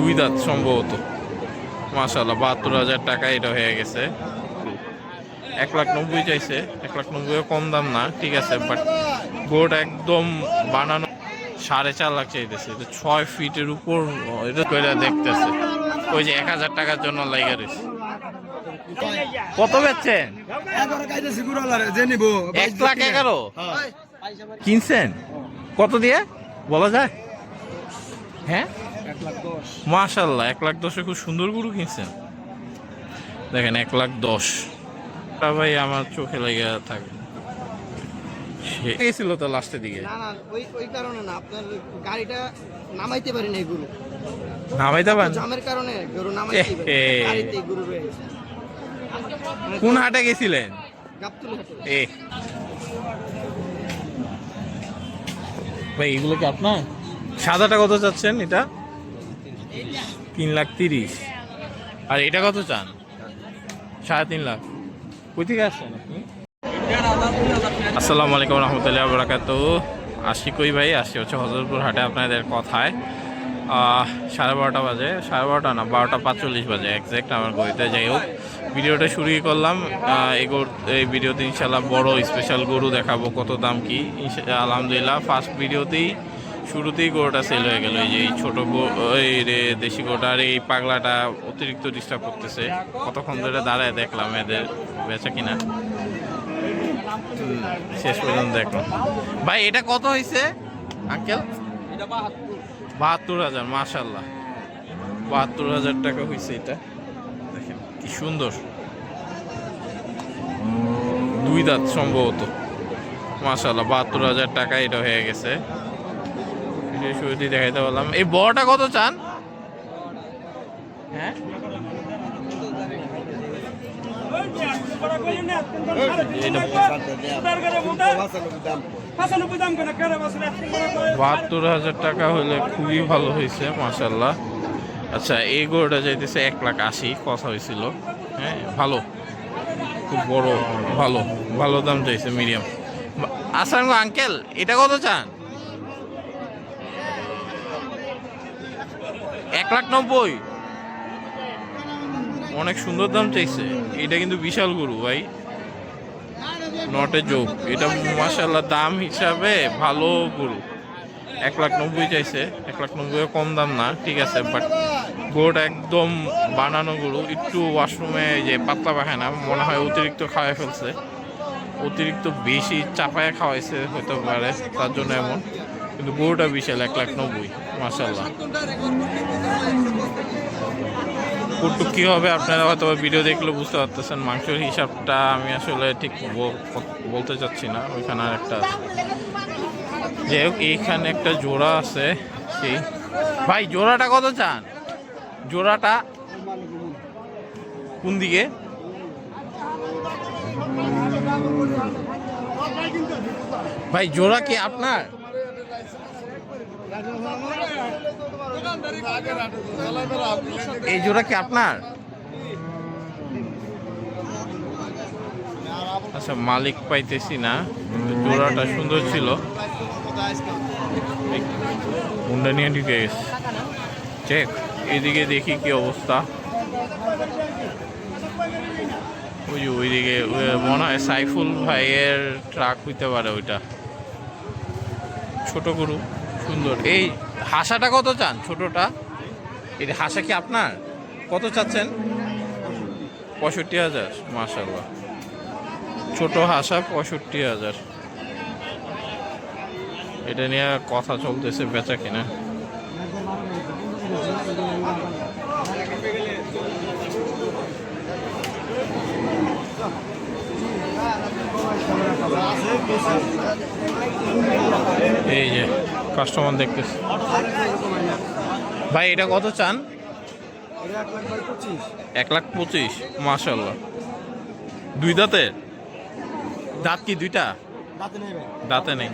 দুই দাঁত সম্ভবত। মাশাআল্লাহ ৭২,০০০ টাকা এটা হয়ে গেছে। ১,৯০,০০০ চাইছে, ১,৯০,০০০ কম দাম না, ঠিক আছে, বাট গরুটা একদম বানানো ৪.৫ লাখ চাইতেছে। এটা ৬ ফিটের উপর এটা কইরা দেখতেছে। ওই যে ১,০০০ টাকার জন্য লাইগা রয়েছে। কত বেচছেন? ১,১১,০০০ কিনছেন? কত দিয়ে বলা যায়? হ্যাঁ, মাশাআল্লাহ ১,১০,০০০ খুব সুন্দর গরু কিনছেন। দেখেন ১,১০,০০০ ভাই আমার চোখে লেগে থাকে। গেছিল তো লাস্টের দিকে। না না, ওই কারণে না, আপনার গাড়িটা নামাইতে পারি না, গরু নামাইতে পারেন জামের কারণে গরু নামাইতে পারি না, গাড়িতে গরু রয়েছে। কোন হাটে গেছিলেন? গাবতলী হাটে। ভাই এগুলো কি আপনার? সাদাটা কত চাচ্ছেন? এটা ৩,৩০,০০০। আর এটা কত চান? ৩.৫ লাখ। কই থেকে আসছেন আপনি? আসসালামু আলাইকুম রহমতুল্লাহি ওয়া বারাকাতুহু। আসি কই ভাই? আসি হচ্ছে হযরতপুর হাটে আপনাদের কথায়। 12:30 বাজে, 12:30 না, 12:45 বাজে একজ্যাক্ট আমার গড়িতে। যাই হোক, ভিডিওটা শুরুই করলাম। এই ভিডিওতে ইনশাল্লাহ বড় স্পেশাল গরু দেখাবো, কত দাম কি। আলহামদুলিল্লাহ ফার্স্ট ভিডিওতেই শুরুতেই গরুটা সেল হয়ে গেল। এই যে এই ছোটো এই দেশি গরুটা, আর এই পাগলাটা অতিরিক্ত ডিস্টার্ব করতেছে। কতক্ষণ ধরে দাঁড়ায় দেখলাম এদের বেচা কিনা, শেষ পর্যন্ত দেখলাম। ভাই এটা কত হয়েছে আঙ্কেল? ৭২,০০০। মাশাআল্লাহ ৭২,০০০ টাকা হয়েছে এটা। দেখেন কি সুন্দর, দুই দাঁত সম্ভবত। মাশাআল্লাহ ৭২,০০০ টাকা এটা হয়ে গেছে। শুরুতেই দেখাইতে বললাম। এই বড়টা কত চান? হ্যাঁ, এটা ৭২,০০০ টাকা হলে খুবই ভালো হয়েছে মাশাআল্লাহ। আচ্ছা, এই গরুটা যাইতেছে ১,৮০,০০০ কথা হয়েছিল। হ্যাঁ, ভালো, খুব বড়, ভালো ভালো দাম চাইছে, মিডিয়াম। আসসালামু আঙ্কেল, এটা কত চান? ১,৯০,০০০। অনেক সুন্দর দাম চাইছে। এটা কিন্তু বিশাল গরু ভাই, নটে যোগ। এটা মাশাআল্লাহ দাম হিসাবে ভালো গরু। ১,৯০,০০০ চাইছে, ১,৯০,০০০ কম দাম না, ঠিক আছে, বাট গরুটা একদম বানানো গরু। একটু ওয়াশরুমে যে পাতলা পায়খানা মনে হয় অতিরিক্ত খাওয়াই ফেলছে, অতিরিক্ত বেশি চাপায় খাওয়াইছে হতে পারে, তার জন্য এমন। কিন্তু গরুটা বিশাল, ১,৯০,০০০ মাশাআল্লাহ। কতটুকু কী হবে আপনারা হয়তো ভিডিও দেখলে বুঝতে পারতেছেন। মাংসের হিসাবটা আমি আসলে ঠিক বলতে চাচ্ছি না, ওইখানে আর একটা আছে। যাই হোক, এইখানে একটা জোড়া আছে। সেই ভাই জোড়াটা কত চান? জোড়াটা কোন দিকে? ভাই জোড়া কি আপনার? এই জোড়া কি আপনার? আচ্ছা, মালিক পাইতেছি না। জোড়াটা সুন্দর ছিল, মুন্ডা নিয়ে ঢুকে গেছে। চেক এদিকে দেখি কি অবস্থা। ওই যে ওইদিকে মনে হয় সাইফুল ভাইয়ের ট্রাক হইতে পারে ওইটা। ছোট গরু সুন্দর। এই হাসাটা কত চান? ছোটটা, এই হাসা কি আপনার? কত চাচ্ছেন? ৬৫,০০০। মাশাআল্লাহ, ছোট হাসা ৬৫,০০০। এটা নিয়ে কথা চলতেছে বেচা কিনা। এই যে কাস্টমার দেখতেছে। ভাই এটা কত চান? ১,২৫,০০০। মাশাআল্লাহ, দুই দাঁতের? দাঁত কি দুইটা? দাঁতে নেই।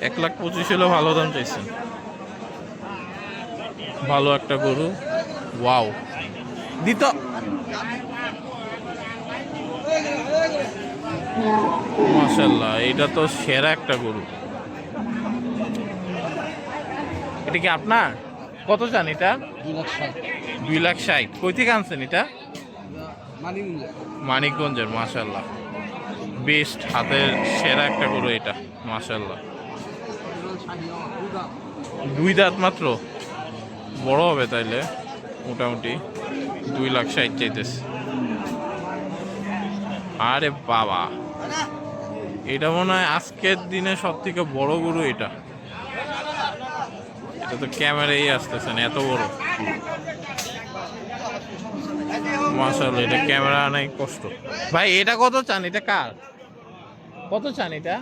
১,২৫,০০০ হলে ভালো দাম চাইছেন। ভালো একটা গরু। ওয়াও, দিত। মাশাআল্লাহ, এটা তো সেরা একটা গরু। এটা কি আপনার? কত চান এটা? 2,60,000। কই থেকে আনছেন এটা? মানিকগঞ্জের। মাশাআল্লাহ, বেস্ট, হাতের সেরা একটা গরু এটা, মাশাআল্লাহ। 2 দাঁত মাত্র, বড় হবে তাইলে মোটামুটি। 2,60,000 চাইতেছে। আরে বাবা, এটা মনে হয় আজকের দিনে সব থেকে বড় গরু এটা। এটা তো ক্যামেরাই আসতেছে না, এত বড়। মাশাআল্লাহ, এটা ক্যামেরা নাই, কষ্ট। ভাই এটা কত চান? এটা কার? কত চান এটা?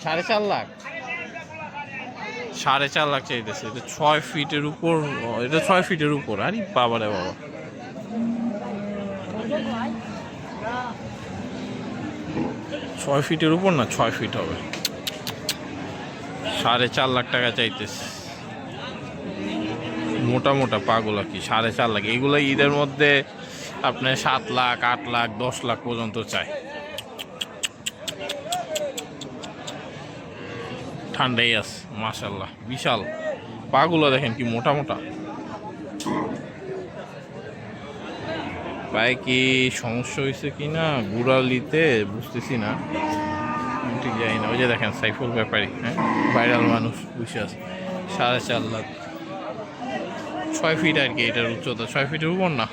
4.5 লাখ। 4.5 লাখ চাইতেছে। এটা 6 ফিটের উপর, এটা 6 ফিটের উপর। আরে বাবা রে বাবা, 6 ফিটের উপর না, 6 ফিট হবে। 4.5 লাখ টাকা চাইতেছে। মোটা মোটা পাগুলা কি 4.5 লাখ? এগুলো ঈদের মধ্যে আপনার 7 লাখ, 8 লাখ, 10 লাখ পর্যন্ত চায়। ঠান্ডাই আছে, মাশাআল্লাহ, বিশাল পাগুলো দেখেন কি মোটা মোটা। ভাই কি সমস্যা হয়েছে কি না গুড়ালিতে বুঝতেছি না, ঠিক যাই না। ওই যে দেখেন সাইফুল ব্যাপারী, হ্যাঁ, ভাইরাল মানুষ বুঝে আছে। 4.5 লাখ, 6 ফিট আর কি। এটার উচ্চতা 6 ফিটের উপর না,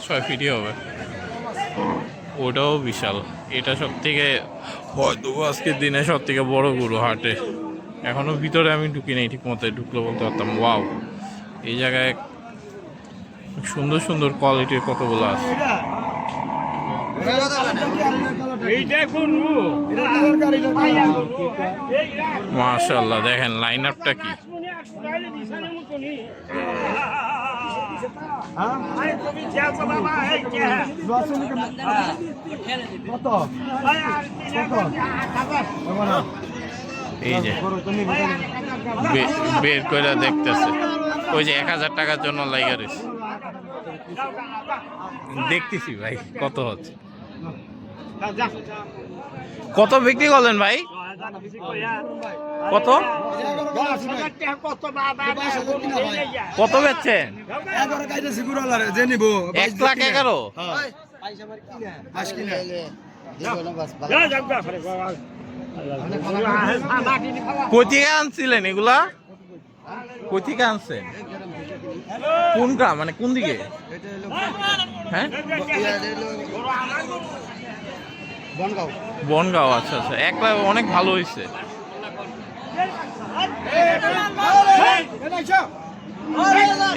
6 ফিটই হবে। ওটাও বিশাল। এটা সব থেকে হয়তো আজকের দিনে সব থেকে বড় গরু হাটে। এখনো ভিতরে আমি ঢুকি নাই ঠিক মতো, ঢুকলে বলতে পারতাম। ওয়াও, এই জায়গায় সুন্দর সুন্দর কোয়ালিটির কতগুলো আছে। মাশাআল্লাহ, দেখেন লাইন আপটা কি। এই যে বের করে দেখতেছে, ওই যে 1,000 টাকার জন্য লাইগা রয়েছে। দেখতেছি ভাই কত হচ্ছে। কত বিক্রি করলেন ভাই? কত কত বেচছেন? 1,11,000। কই থেকে আনছিলেন এগুলা? কই থেকে আনছেন? কোন গ্রাম, মানে কোন দিকে? হ্যাঁ, বনগাঁও। আচ্ছা আচ্ছা, 1 লাখ অনেক ভালো হয়েছে।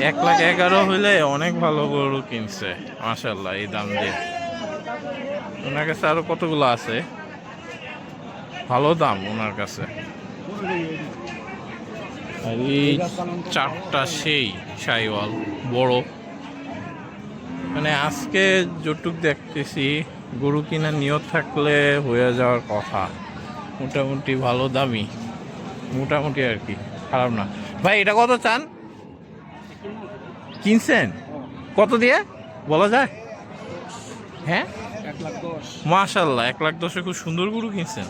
1,11,000 হইলে অনেক ভালো গরু কিনছে, মাশাআল্লাহ, এই দাম দিয়ে। ওনার কাছে আরো কতগুলো আছে, ভালো দাম ওনার কাছে। আর এই 4টা সেই শাইওয়াল বড়। মানে আজকে যতটুক দেখতেছি, গরু কিনার নিয়ত থাকলে হয়ে যাওয়ার কথা। মোটামুটি ভালো দামি, মোটামুটি আর কি, খারাপ না। ভাই এটা কত চান? কিনছেন কত দিয়ে বলা যায়? হ্যাঁ, 1,10,000। মাশাআল্লাহ, 1,10,000 খুব সুন্দর গরু কিনছেন।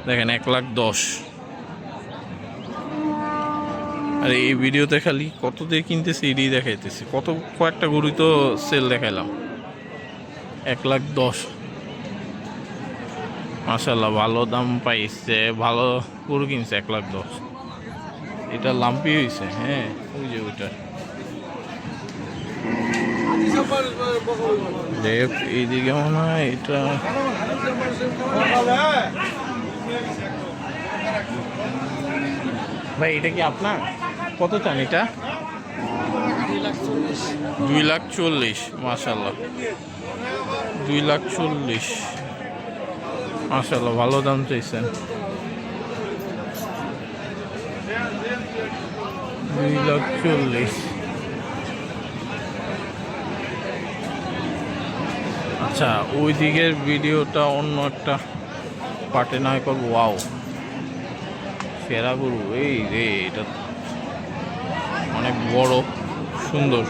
দেখেন 1,10,000। আর এই ভিডিওতে খালি কত দিয়ে কিনতেছি এটাই দেখাইতেছি। কয়েকটা গরুই তো সেল দেখাইলাম। 1,10,000, মাশাআল্লাহ, ভালো দাম পাইছে, ভালো গরু কিনছে। 1,10,000 এটা লাম্পি হয়েছে। হ্যাঁ, ওই যে ওইটা। দেখ এইদিকে মনে হয় এটা। ভাই এটা কি আপনার? কত চান এটা? 2,40,000। মাশাআল্লাহ, 2,40,000। মাশাআল্লাহ, ভালো দাম চাইছেন। 2,40,000। আচ্ছা, ওই দিকের ভিডিওটা অন্য একটা পার্টে নয় করবো। ওয়াও, সেরা গরু। এই রে, এটা অনেক বড়, সুন্দর,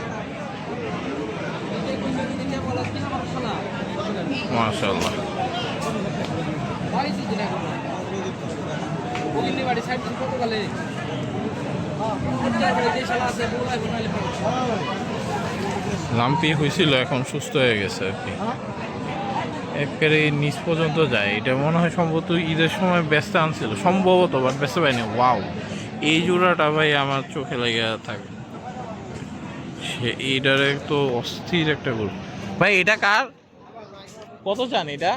মাশাআল্লাহ। লাম্পি হয়েছিল, এখন সুস্থ হয়ে গেছে আর কি, একেবারে নিচ পর্যন্ত যায়। এটা মনে হয় সম্ভবত ঈদের সময় ব্যস্ত আনছিল সম্ভবত, বাট ব্যস্ত পাইনি। ওয়াও, এই জোড়াটা ভাই আমার চোখে লেগে থাকে। সে এইটারে তো অস্থির একটা গরু ভাই। এটা কার? কত চান এটা?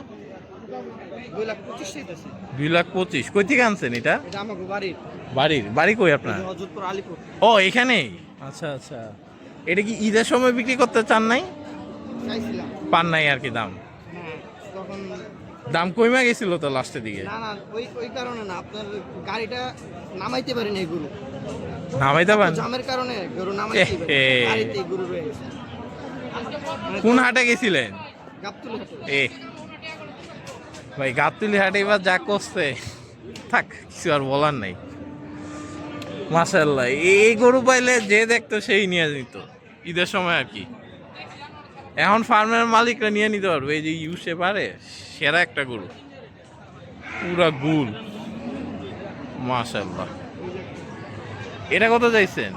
2,25,000 চাইতেছে। 2,25,000 কই থেকে আনছেন এটা? এটা আমাকে বাড়ির। বাড়ি কই আপনার? হযরতপুর আলীপুর। ও এখানেই, আচ্ছা আচ্ছা। এটা কি ঈদের সময় বিক্রি করতে চান নাই? চাইছিলাম। পান নাই আর কি দাম? হ্যাঁ, তখন দাম কমে গেছিল তো লাস্টের দিকে। না না, ওই কারণে না, আপনার গাড়িটা নামাইতে পারি না, এই গরু নামাইতে পারেন? জামের কারণে গরু নামাইতে পারি না, গাড়িতেই গরু রয়ে গেছে। কোন হাটে গেছিলেন? গাবতলী হাটে। এ ভাই, গাবতলী হাটে এবার যা করছে থাক, কিছু আর বলার নাই। মাশাআল্লাহ, এই গরু পাইলে যে দেখতো সেই নিয়ে নিত ঈদের সময় আর কি। এখন ফার্মের মালিকরা নিয়ে নিতে পারবে। এই যে ইউসে পারে, সেরা একটা গরু, পুরা গুল। মাশাআল্লাহ। এটা কত চাইছেন?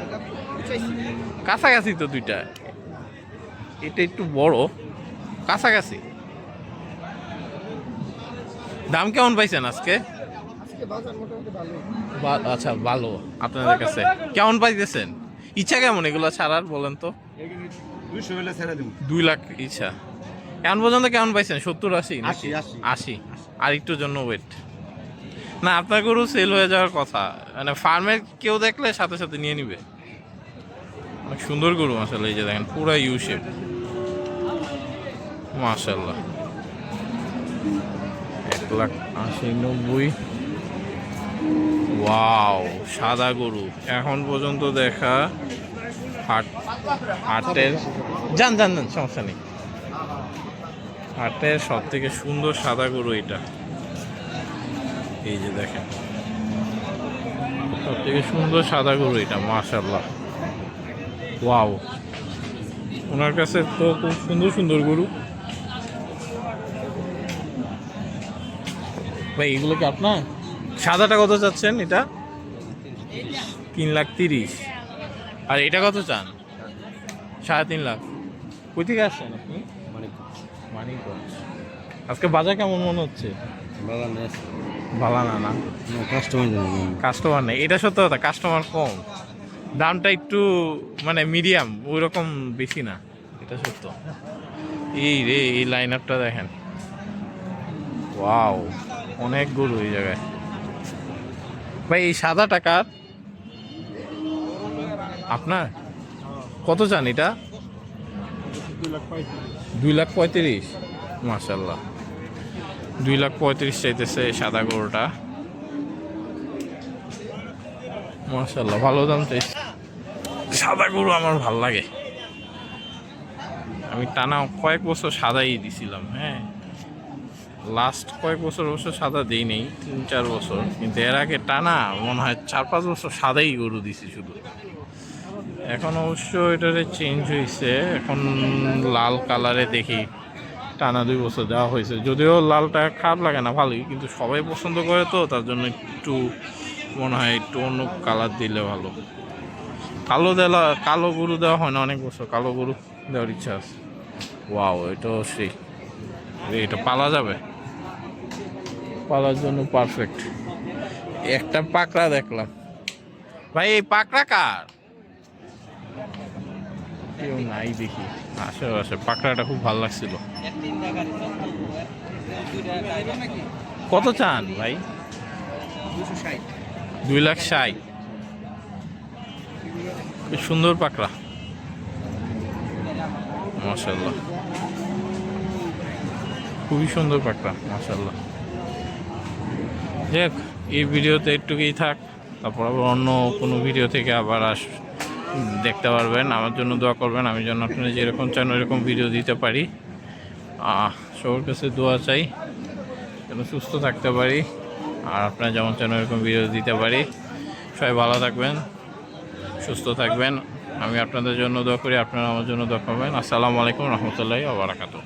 এটা চাইছি। কাছাকাছি তো দুইটা, এটা একটু বড়, কাছাকাছি। দাম কেমন পাইছেন আজকে? আজকে বাজার মোটামুটি ভালো। আচ্ছা, ভালো। আপনাদের কাছে কেমন পাইতেছেন? ইচ্ছা কেমন এগুলো ছাড়ার বলেন তো? 2 লাখ ইচ্ছা। এখন পর্যন্ত কেমন পাইছেন? 70-80? 80। আর একটু জন্য ওয়েট। না, আপনার গরু সেল হয়ে যাওয়ার কথা, মানে ফার্মের কেউ দেখলে সাথে সাথে নিয়ে নিবে। অনেক সুন্দর গরু মাশাআল্লাহ। এই যে দেখেন, পুরা ইউ শেপ, মাশাআল্লাহ। 1,80,90। ওয়াও, সাদা গরু এখন পর্যন্ত দেখা হাটের যান সমস্যা নেই। হাটের সব থেকে সুন্দর সাদা গরু এটা। এই যে দেখেন, সব থেকে সুন্দর সাদা গরু এটা, মাশাআল্লাহ। ওয়াও, ওনার কাছে তো খুব সুন্দর সুন্দর গরু। ভাই এগুলো কি আপনার? সাদাটা কত চাচ্ছেন? এটা 3,30,000। আর এটা কত চান? 3.5 লাখ। কই থেকে আসছেন আপনি? মানিকগঞ্জ। আজকে বাজার কেমন মনে হচ্ছে? ভালো না? কাস্টমার নেই, এটা সত্য কথা। কাস্টমার কম, দামটা একটু মানে মিডিয়াম, ওই রকম বেশি না, এটা সত্য। এই লাইন আপটা দেখেন, ওয়াও, অনেক গরু এই জায়গায়। ভাই এই সাদা টাকার আপনার? কত চান এটা? 2,35,000। মাশাআল্লাহ, 2,35,000 চাইতেছে সাদা গরুটা। মাশাআল্লাহ, ভালো দাম চাইছে। সাদা গরু আমার ভাল লাগে। আমি টানা কয়েক বছর সাদাই দিছিলাম। হ্যাঁ, লাস্ট কয়েক বছর অবশ্য সাদা দিই নেই, 3-4 বছর, কিন্তু এর আগে টানা মনে হয় 4-5 বছর সাদাই গরু দিছি শুধু। এখন অবশ্য এটারে চেঞ্জ হয়েছে, এখন লাল কালারে দেখি। টানা 2 বছর দেওয়া হয়েছে, যদিও লালটা খারাপ লাগে না, ভালোই, কিন্তু সবাই পছন্দ করে তো, তার জন্য একটু মনে হয় একটু অন্য কালার দিলে ভালো। কালো গরু দেওয়া হয় না অনেক বছর, কালো গরু দেওয়ার ইচ্ছা আছে। ওয়াও, এটাও সেই, এটা পালা যাবে, পালার জন্য পারফেক্ট। একটা পাকড়া দেখলাম। ভাই এই পাকড়া কার? কেউ নাই দেখি আশেপাশে। পাকড়াটা খুব ভালো লাগছিল। কত চান ভাই? 2,60,000। খুব সুন্দর পাকড়া, মাশাআল্লাহ, খুবই সুন্দর পাকড়া, মাশাআল্লাহ। দেখ, এই ভিডিওতে একটুকুই থাক, তারপর আবার অন্য কোনো ভিডিও থেকে আবার দেখতে পারবেন। আমার জন্য দোয়া করবেন, আমি যেন আপনারা যেরকম চান ওইরকম ভিডিও দিতে পারি। সবার কাছে দোয়া চাই যেন সুস্থ থাকতে পারি, আর আপনারা যেমন চান ওইরকম ভিডিও দিতে পারি। সবাই ভালো থাকবেন, সুস্থ থাকবেন। আমি আপনাদের জন্য দোয়া করি, আপনারা আমার জন্য দোয়া করবেন। আসসালামু আলাইকুম রহমতুল্লাহি ওয়া বারাকাতুহু।